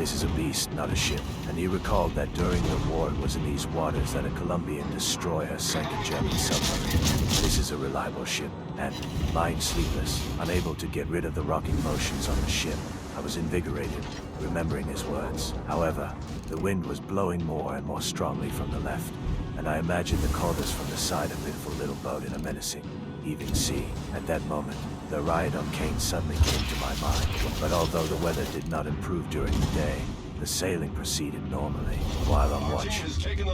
This is a beast, not a ship. And he recalled that during the war it was in these waters that a Colombian destroyer sank a German submarine. This is a reliable ship, and, lying sleepless, unable to get rid of the rocking motions on the ship, I was invigorated, remembering his words. However, the wind was blowing more and more strongly from the left, and I imagined the corders from the side of a pitiful little boat in a menacing, heaving sea. At that moment, the riot on Kane suddenly came to my mind. But although the weather did not improve during the day, the sailing proceeded normally. While on watch,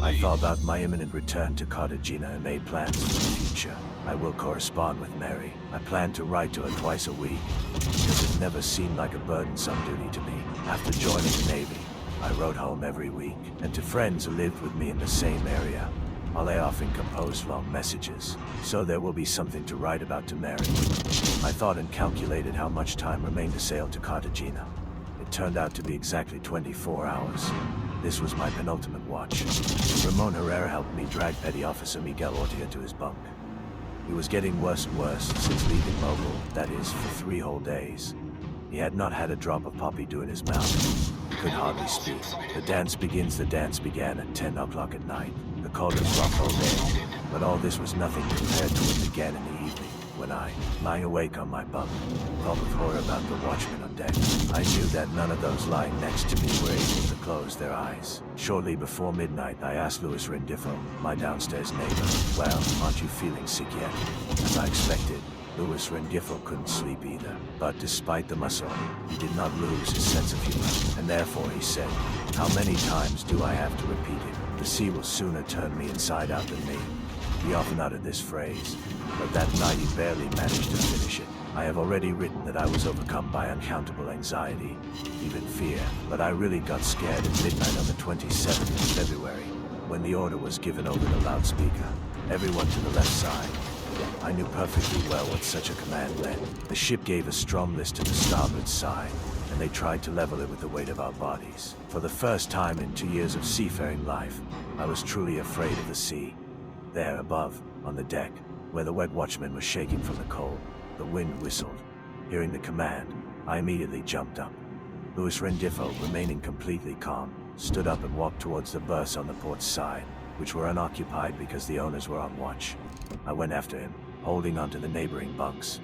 I thought about my imminent return to Cartagena and made plans for the future. I will correspond with Mary. I plan to write to her twice a week, because it never seemed like a burdensome duty to me. After joining the Navy, I wrote home every week, and to friends who lived with me in the same area, I often composed long messages, so there will be something to write about to Mary. I thought and calculated how much time remained to sail to Cartagena. It turned out to be exactly 24 hours. This was my penultimate watch. Ramon Herrera helped me drag Petty Officer Miguel Ortega to his bunk. He was getting worse and worse since leaving Mogul, that is, for 3 whole days. He had not had a drop of poppy dew in his mouth. He could hardly speak. The dance began at 10 o'clock at night. The corders rocked all day, but all this was nothing compared to what began in the evening, when I, lying awake on my bunk, thought with horror about the watchmen on deck. I knew that none of those lying next to me were able to close their eyes. Shortly before midnight, I asked Louis Rendifo, my downstairs neighbor, "Well, aren't you feeling sick yet?" As I expected, Louis Rendifo couldn't sleep either. But despite the muscle, he did not lose his sense of humor, and therefore he said, "How many times do I have to repeat it? The sea will sooner turn me inside out than me." He often uttered this phrase, but that night he barely managed to finish it. I have already written that I was overcome by uncountable anxiety, even fear, but I really got scared at midnight on the 27th of February, when the order was given over the loudspeaker. Everyone to the left side. I knew perfectly well what such a command meant. The ship gave a strong list to the starboard side, and they tried to level it with the weight of our bodies. For the first time in 2 years of seafaring life, I was truly afraid of the sea. There above, on the deck, where the wet watchman was shaking from the cold, the wind whistled. Hearing the command, I immediately jumped up. Louis Rendifo, remaining completely calm, stood up and walked towards the berths on the port side, which were unoccupied because the owners were on watch. I went after him, holding onto the neighboring bunks.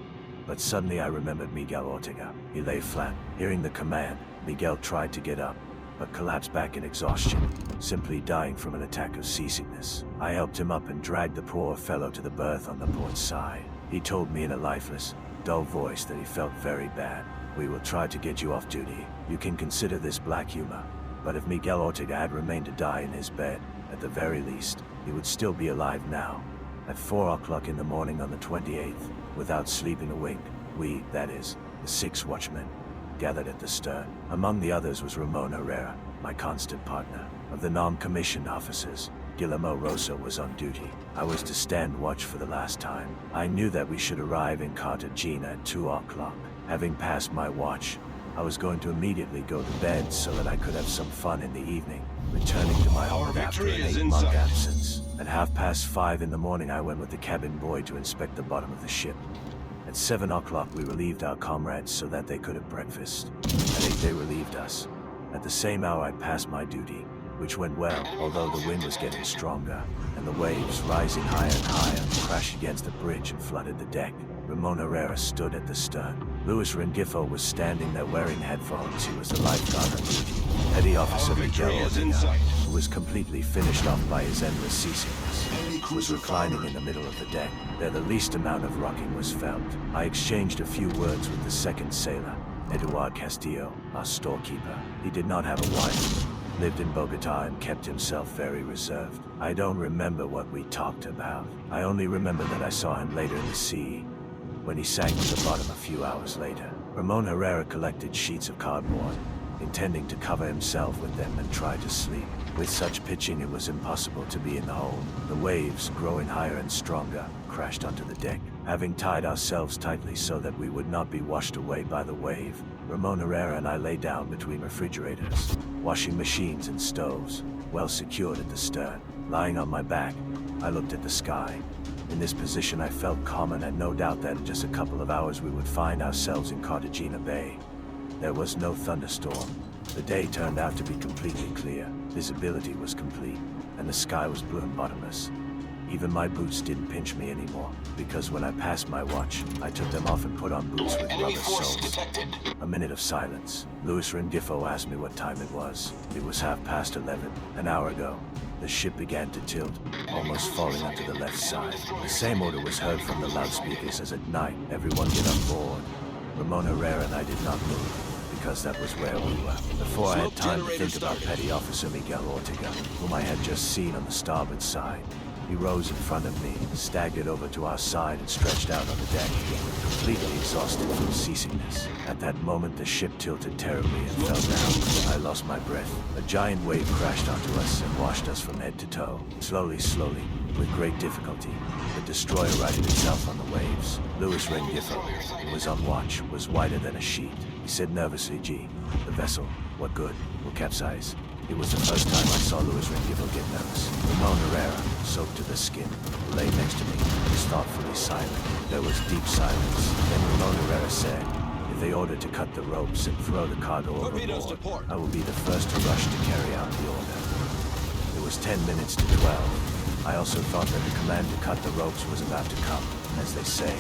But suddenly I remembered Miguel Ortega. He lay flat. Hearing the command, Miguel tried to get up, but collapsed back in exhaustion, simply dying from an attack of seasickness. I helped him up and dragged the poor fellow to the berth on the port side. He told me in a lifeless, dull voice that he felt very bad. "We will try to get you off duty. You can consider this black humor." But if Miguel Ortega had remained to die in his bed, at the very least, he would still be alive now. At 4 o'clock in the morning on the 28th, without sleeping a wink, we, that is, the 6 watchmen, gathered at the stern. Among the others was Ramon Herrera, my constant partner. Of the non-commissioned officers, Guillermo Rosso was on duty. I was to stand watch for the last time. I knew that we should arrive in Cartagena at 2 o'clock. Having passed my watch, I was going to immediately go to bed so that I could have some fun in the evening, returning to my home after an 8-month absence. At 5:30 in the morning, I went with the cabin boy to inspect the bottom of the ship. At 7 o'clock, we relieved our comrades so that they could have breakfast. At 8, they relieved us. At the same hour, I passed my duty, which went well, although the wind was getting stronger, and the waves, rising higher and higher, crashed against the bridge and flooded the deck. Ramon Herrera stood at the stern. Louis Rendifo was standing there wearing headphones. He was the lifeguard on duty. Petty Officer Miguel Ortega, who was completely finished off by his endless seasickness, was reclining in the middle of the deck. There the least amount of rocking was felt. I exchanged a few words with the second sailor, Eduard Castillo, our storekeeper. He did not have a wife, lived in Bogota, and kept himself very reserved. I don't remember what we talked about. I only remember that I saw him later in the sea, when he sank to the bottom a few hours later. Ramon Herrera collected sheets of cardboard, intending to cover himself with them and try to sleep. With such pitching, it was impossible to be in the hold. The waves, growing higher and stronger, crashed onto the deck. Having tied ourselves tightly so that we would not be washed away by the wave, Ramon Herrera and I lay down between refrigerators, washing machines and stoves, well secured at the stern. Lying on my back, I looked at the sky. In this position, I felt calm and had no doubt that in just a couple of hours we would find ourselves in Cartagena Bay. There was no thunderstorm. The day turned out to be completely clear. Visibility was complete, and the sky was blue and bottomless. Even my boots didn't pinch me anymore, because when I passed my watch, I took them off and put on boots with rubber soles. A minute of silence. Louis Rendifo asked me what time it was. It was 11:30, an hour ago. The ship began to tilt, almost falling onto the left side. The same order was heard from the loudspeakers as at night, everyone get on board. Ramon Herrera and I did not move, because that was where we were. Before I had time to think about Petty Officer Miguel Ortega, whom I had just seen on the starboard side. He rose in front of me, staggered over to our side and stretched out on the deck, completely exhausted from seasickness. At that moment, the ship tilted terribly and fell down. I lost my breath. A giant wave crashed onto us and washed us from head to toe. Slowly, with great difficulty, the destroyer righted itself on the waves. Louis Rendifo, who was on watch, was whiter than a sheet. He said nervously, "Gee, the vessel, what good, will capsize." It was the first time I saw Louis Rendifo get nervous. Ramon Herrera, soaked to the skin, lay next to me, was thoughtfully silent. There was deep silence. Then Ramon Herrera said, "If they order to cut the ropes and throw the cargo overboard, I will be the first to rush to carry out the order." It was 10 minutes to 12. I also thought that the command to cut the ropes was about to come, as they say.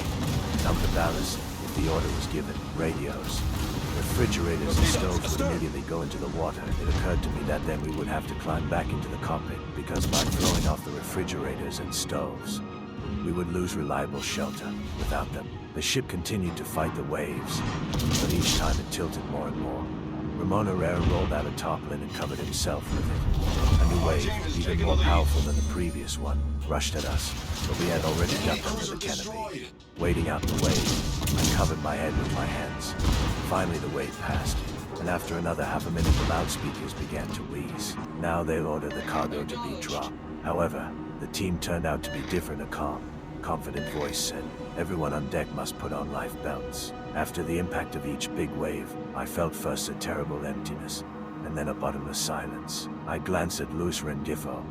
Dump the ballast if the order was given. Radios. Refrigerators and stoves would immediately go into the water. It occurred to me that then we would have to climb back into the cockpit, because by throwing off the refrigerators and stoves, we would lose reliable shelter. Without them, the ship continued to fight the waves, but each time it tilted more and more. Ramon Herrera rolled out a tarpaulin and covered himself with it. A new wave, even more powerful than the previous one, rushed at us, but we had already ducked under the canopy. Waiting out the wave, I covered my head with my hands. Finally, the wave passed, and after another half a minute, the loudspeakers began to wheeze. Now they'll order the cargo to be dropped. However, the team turned out to be different. A calm, confident voice said, "Everyone on deck must put on life belts." After the impact of each big wave, I felt first a terrible emptiness, and then a bottomless silence. I glanced at Louis Rendifo,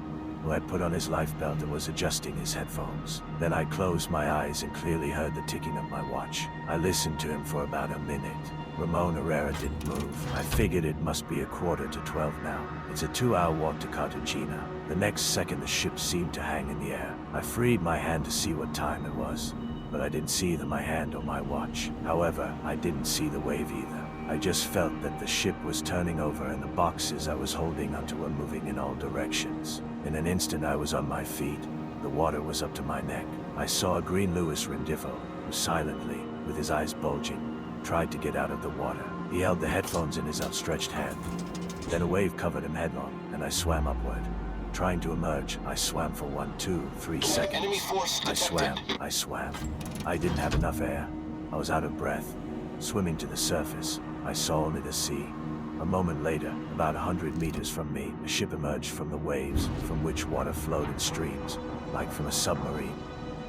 who had put on his life belt and was adjusting his headphones. Then I closed my eyes and clearly heard the ticking of my watch. I listened to him for about a minute. Ramon Herrera didn't move. I figured it must be 11:45 now. It's a 2-hour walk to Cartagena. The next second, the ship seemed to hang in the air. I freed my hand to see what time it was, but I didn't see either my hand or my watch. However, I didn't see the wave either. I just felt that the ship was turning over and the boxes I was holding onto were moving in all directions. In an instant, I was on my feet. The water was up to my neck. I saw a green Louis Rendifo, who silently, with his eyes bulging, tried to get out of the water. He held the headphones in his outstretched hand. Then a wave covered him headlong, and I swam upward. Trying to emerge, I swam for 1, 2, 3 seconds. I swam. I didn't have enough air. I was out of breath. Swimming to the surface, I saw only the sea. A moment later, about 100 meters from me, a ship emerged from the waves, from which water flowed in streams, like from a submarine.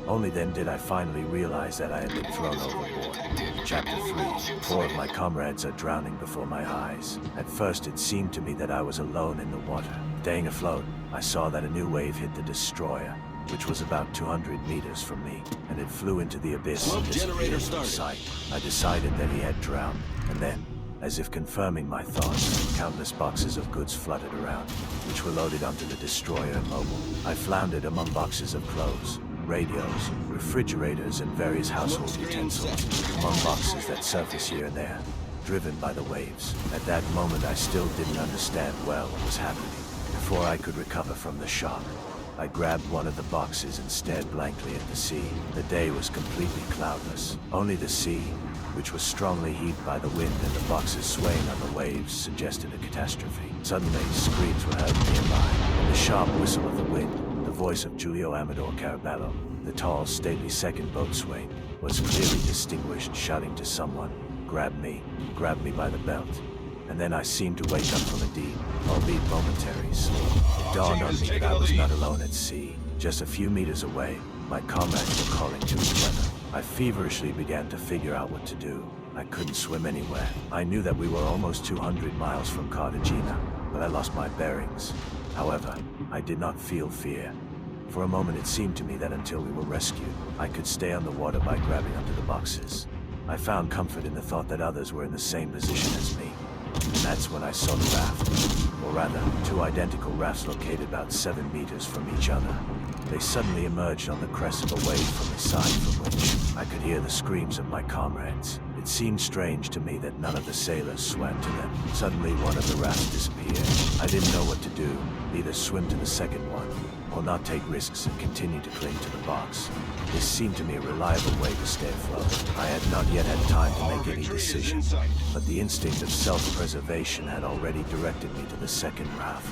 Only then did I finally realize that I had been thrown overboard. Chapter 3. 4 of my comrades are drowning before my eyes. At first, it seemed to me that I was alone in the water. Staying afloat, I saw that a new wave hit the destroyer, which was about 200 meters from me, and it flew into the abyss and disappeared from sight. I decided that he had drowned, and then, as if confirming my thoughts, countless boxes of goods fluttered around, which were loaded onto the destroyer immobile. I floundered among boxes of clothes, radios, refrigerators, and various household utensils, among boxes that surfaced here and there, driven by the waves. At that moment, I still didn't understand well what was happening. Before I could recover from the shock, I grabbed one of the boxes and stared blankly at the sea. The day was completely cloudless. Only the sea, which was strongly heaved by the wind and the boxes swaying on the waves, suggested a catastrophe. Suddenly, screams were heard nearby, and the sharp whistle of the wind, the voice of Julio Amador Caraballo, the tall, stately second boatswain, was clearly distinguished, shouting to someone, grab me by the belt." And then I seemed to wake up from a deep, albeit momentary sleep. It dawned on me that I was not alone at sea. Just a few meters away, my comrades were calling to each other. I feverishly began to figure out what to do. I couldn't swim anywhere. I knew that we were almost 200 miles from Cartagena, but I lost my bearings. However, I did not feel fear. For a moment, it seemed to me that until we were rescued, I could stay on the water by grabbing onto the boxes. I found comfort in the thought that others were in the same position as me. And that's when I saw the raft. Or rather, two identical rafts located about 7 meters from each other. They suddenly emerged on the crest of a wave from the side from which I could hear the screams of my comrades. It seemed strange to me that none of the sailors swam to them. Suddenly, one of the rafts disappeared. I didn't know what to do, either swim to the second one, or not take risks and continue to cling to the box. This seemed to me a reliable way to stay afloat. I had not yet had time to make any decision, but the instinct of self-preservation had already directed me to the second raft.